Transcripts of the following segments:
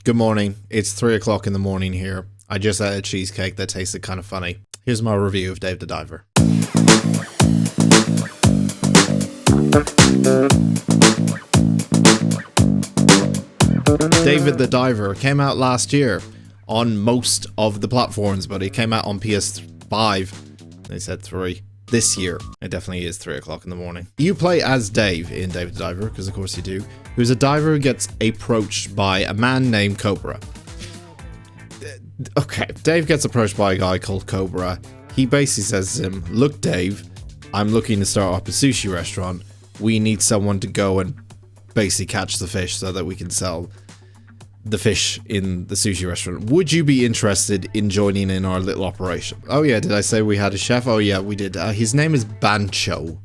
Good morning. It's 3 o'clock in the morning here. I just ate a cheesecake that tasted kind of funny. Here's my review of Dave the Diver. Dave the Diver came out last year on most of the platforms, but it came out on PS5. They said 3. This year. It definitely is 3 o'clock in the morning. You play as Dave in Dave the Diver, because of course you do, who's a diver who gets approached by a man named Cobra. Okay, Dave gets approached by a guy called Cobra. He basically says to him, "Look, Dave, I'm looking to start up a sushi restaurant. We need someone to go and basically catch the fish so that we can sell the fish in the sushi restaurant. Would you be interested in joining in our little operation?" Oh yeah, did I say we had a chef? Oh yeah, we did. His name is Bancho.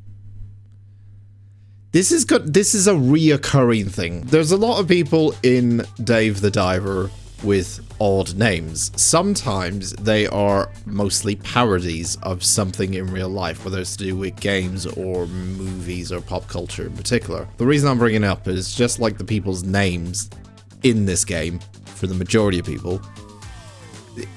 This is good. This is a reoccurring thing. There's a lot of people in Dave the Diver with odd names. Sometimes they are mostly parodies of something in real life, whether it's to do with games or movies or pop culture in particular. The reason I'm bringing it up is just like the people's names in this game, for the majority of people,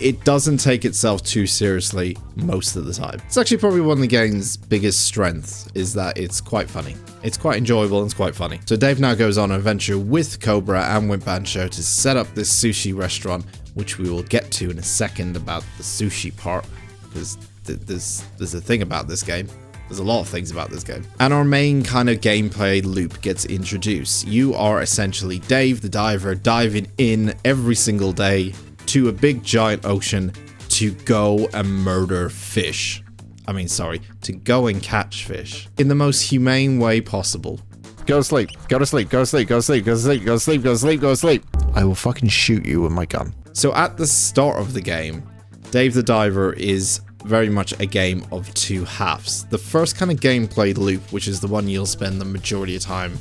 it doesn't take itself too seriously most of the time. It's actually probably one of the game's biggest strengths, is that it's quite funny. It's quite enjoyable and it's quite funny. So Dave now goes on an adventure with Cobra and with Bancho to set up this sushi restaurant, which we will get to in a second about the sushi part, because there's a thing about this game. There's a lot of things about this game. And our main kind of gameplay loop gets introduced. You are essentially Dave the Diver diving in every single day to a big giant ocean to go and murder fish. To go and catch fish in the most humane way possible. Go to sleep, go to sleep, go to sleep, go to sleep, go to sleep, go to sleep, go to sleep, go to sleep. I will fucking shoot you with my gun. So at the start of the game, Dave the Diver is very much a game of two halves. The first kind of gameplay loop, which is the one you'll spend the majority of time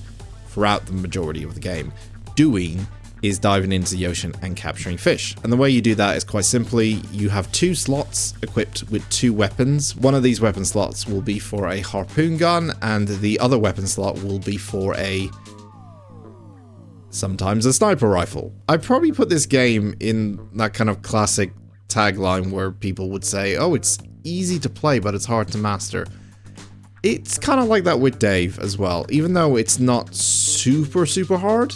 throughout the majority of the game doing, is diving into the ocean and capturing fish. And the way you do that is quite simply, you have two slots equipped with two weapons. One of these weapon slots will be for a harpoon gun, and the other weapon slot will be for sometimes a sniper rifle. I probably put this game in that kind of classic tagline where people would say, oh, it's easy to play, but it's hard to master. It's kind of like that with Dave as well. Even though it's not super hard,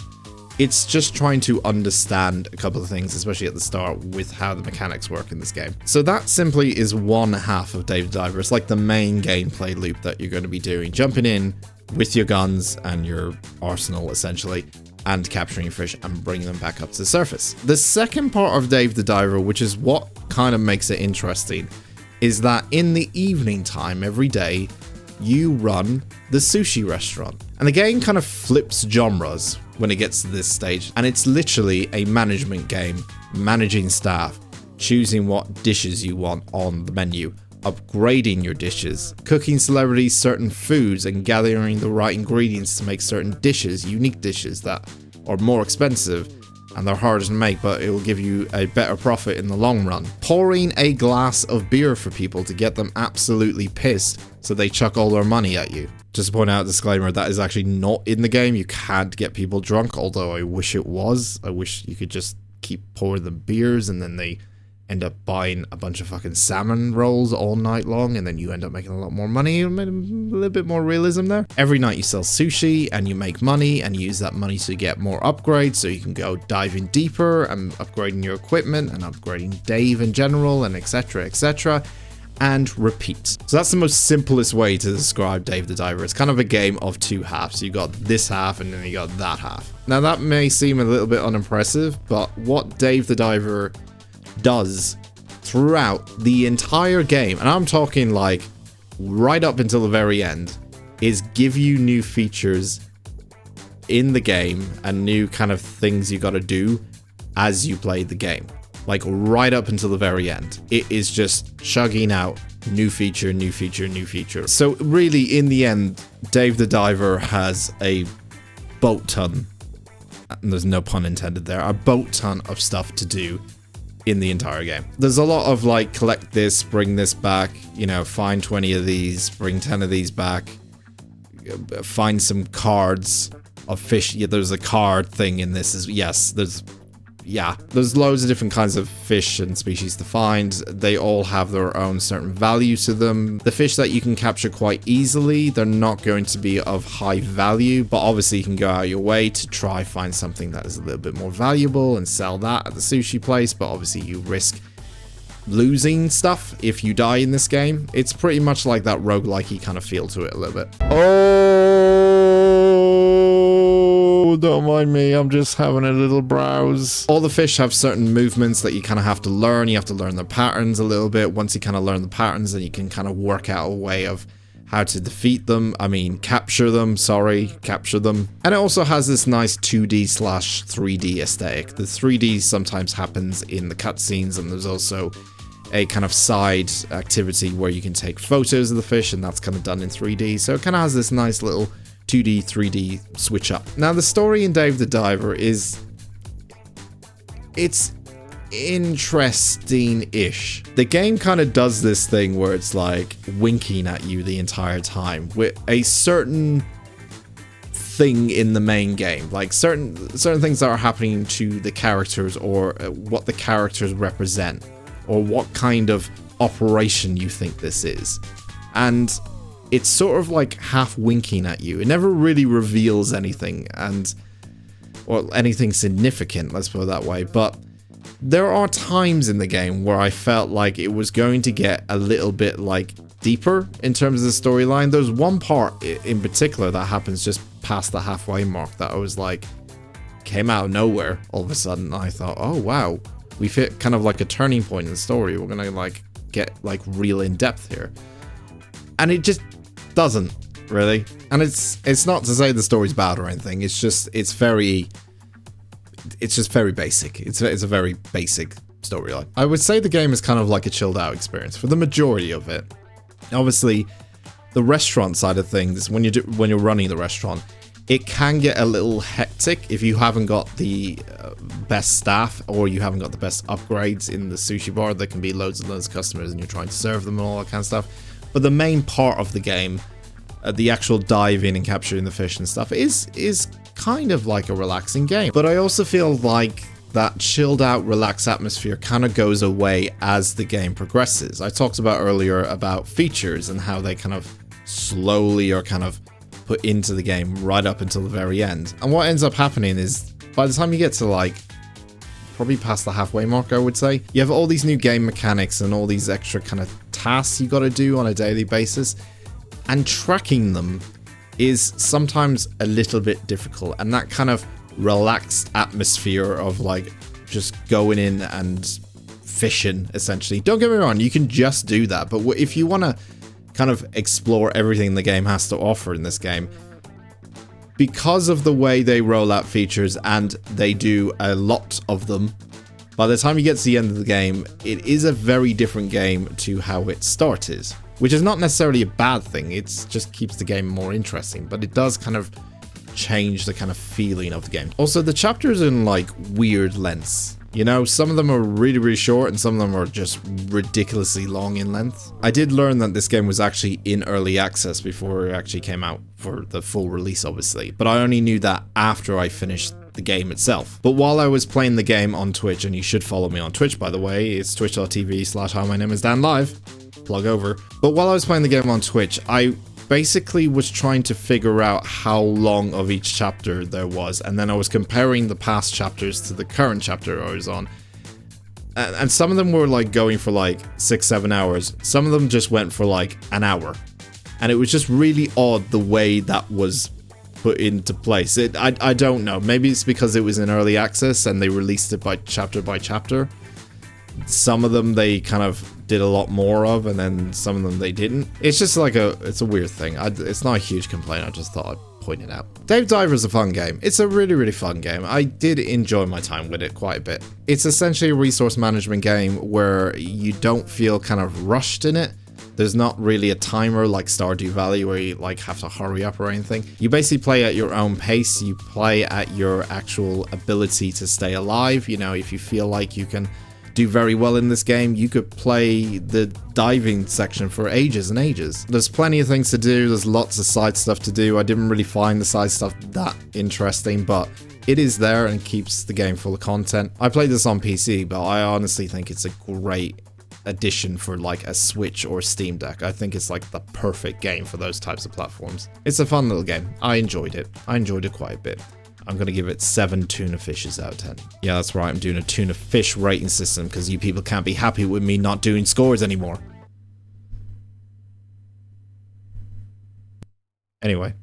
it's just trying to understand a couple of things, especially at the start, with how the mechanics work in this game. So that simply is one half of Dave the Diver. It's like the main gameplay loop that you're going to be doing, jumping in with your guns and your arsenal, essentially, and capturing fish and bringing them back up to the surface. The second part of Dave the Diver, which is what kind of makes it interesting, is that in the evening time every day, you run the sushi restaurant. And the game kind of flips genres when it gets to this stage, and it's literally a management game, managing staff, choosing what dishes you want on the menu, upgrading your dishes, cooking celebrities certain foods and gathering the right ingredients to make certain dishes, unique dishes that are more expensive and they're harder to make, but it will give you a better profit in the long run. Pouring a glass of beer for people to get them absolutely pissed so they chuck all their money at you. Just to point out, disclaimer, that is actually not in the game. You can't get people drunk, although I wish it was. I wish you could just keep pouring them beers and then they end up buying a bunch of fucking salmon rolls all night long, and then you end up making a lot more money. A little bit more realism there. Every night you sell sushi and you make money, and you use that money to get more upgrades so you can go diving deeper and upgrading your equipment and upgrading Dave in general, and etc, and repeat. So that's the most simplest way to describe Dave the Diver. It's kind of a game of two halves. You got this half and then you got that half. Now that may seem a little bit unimpressive, but what Dave the Diver does throughout the entire game, and I'm talking like right up until the very end, is give you new features in the game and new kind of things you got to do as you play the game. Like right up until the very end, it is just chugging out new feature, new feature, new feature. So really, in the end, Dave the Diver has a boat ton, and there's no pun intended there, a boat ton of stuff to do in the entire game. There's a lot of like, collect this, bring this back, you know, find 20 of these, bring 10 of these back, find some cards of fish. Yeah, there's a card thing in this. Yes, there's yeah, there's loads of different kinds of fish and species to find. They all have their own certain value to them. The fish that you can capture quite easily, they're not going to be of high value, but obviously you can go out your way to try find something that is a little bit more valuable and sell that at the sushi place, but obviously you risk losing stuff if you die in this game. It's pretty much like that roguelike-y kind of feel to it a little bit. Oh, don't mind me, I'm just having a little browse. All the fish have certain movements that you kind of have to learn. You have to learn their patterns a little bit. Once you kind of learn the patterns, then you can kind of work out a way of how to defeat them. I mean, capture them. And it also has this nice 2D/3D aesthetic. The 3D sometimes happens in the cutscenes, and there's also a kind of side activity where you can take photos of the fish, and that's kind of done in 3D. So it kind of has this nice little 2D, 3D switch up. Now, the story in Dave the Diver it's interesting-ish. The game kind of does this thing where it's like winking at you the entire time with a certain thing in the main game, like certain things that are happening to the characters, or what the characters represent, or what kind of operation you think this is. And it's sort of like half winking at you. It never really reveals anything, or anything significant, let's put it that way. But there are times in the game where I felt like it was going to get a little bit like deeper in terms of the storyline. There's one part in particular that happens just past the halfway mark that I was like, came out of nowhere all of a sudden. I thought, oh wow, we've hit kind of like a turning point in the story. We're gonna like get like real in depth here. And it just doesn't really. And it's not to say the story's bad or anything. It's just very basic. It's a very basic storyline. I would say the game is kind of like a chilled out experience for the majority of it. Obviously, the restaurant side of things, when you're running the restaurant, it can get a little hectic if you haven't got the best staff, or you haven't got the best upgrades in the sushi bar. There can be loads and loads of customers and you're trying to serve them and all that kind of stuff. But the main part of the game, the actual diving and capturing the fish and stuff, is kind of like a relaxing game. But I also feel like that chilled out, relaxed atmosphere kind of goes away as the game progresses. I talked about earlier about features and how they kind of slowly are kind of put into the game right up until the very end. And what ends up happening is, by the time you get to like probably past the halfway mark, I would say, you have all these new game mechanics and all these extra kind of tasks you got to do on a daily basis, and tracking them is sometimes a little bit difficult. And that kind of relaxed atmosphere of like just going in and fishing, essentially. Don't get me wrong, you can just do that, but if you want to kind of explore everything the game has to offer in this game, because of the way they roll out features, and they do a lot of them, by the time you get to the end of the game, it is a very different game to how it started. Which is not necessarily a bad thing, it just keeps the game more interesting, but it does kind of change the kind of feeling of the game. Also, the chapters are in like weird lengths. You know, some of them are really, really short, and some of them are just ridiculously long in length. I did learn that this game was actually in early access before it actually came out for the full release, obviously. But I only knew that after I finished the game itself. But while I was playing the game on Twitch, and you should follow me on Twitch, by the way, it's twitch.tv/HiMyNameIsDan live. Plug over. But while I was playing the game on Twitch, I basically was trying to figure out how long of each chapter there was, and then I was comparing the past chapters to the current chapter I was on, and some of them were like going for like 6-7 hours. Some of them just went for like an hour, and it was just really odd the way that was put into place. I don't know, maybe it's because it was in early access and they released it by chapter. Some of them they kind of did a lot more of, and then some of them they didn't. It's just like it's a weird thing. It's not a huge complaint, I just thought I'd point it out. Dave Diver is a fun game. It's a really, really fun game. I did enjoy my time with it quite a bit. It's essentially a resource management game where you don't feel kind of rushed in it. There's not really a timer like Stardew Valley where you like have to hurry up or anything. You basically play at your own pace. You play at your actual ability to stay alive. You know, if you feel like you can do very well in this game, you could play the diving section for ages and ages. There's plenty of things to do. There's lots of side stuff to do. I didn't really find the side stuff that interesting, but it is there and keeps the game full of content. I played this on PC, but I honestly think it's a great addition for like a Switch or Steam Deck. I think it's like the perfect game for those types of platforms. It's a fun little game. I enjoyed it. I enjoyed it quite a bit. I'm gonna give it 7 tuna fishes out of 10. Yeah, that's right, I'm doing a tuna fish rating system because you people can't be happy with me not doing scores anymore. Anyway,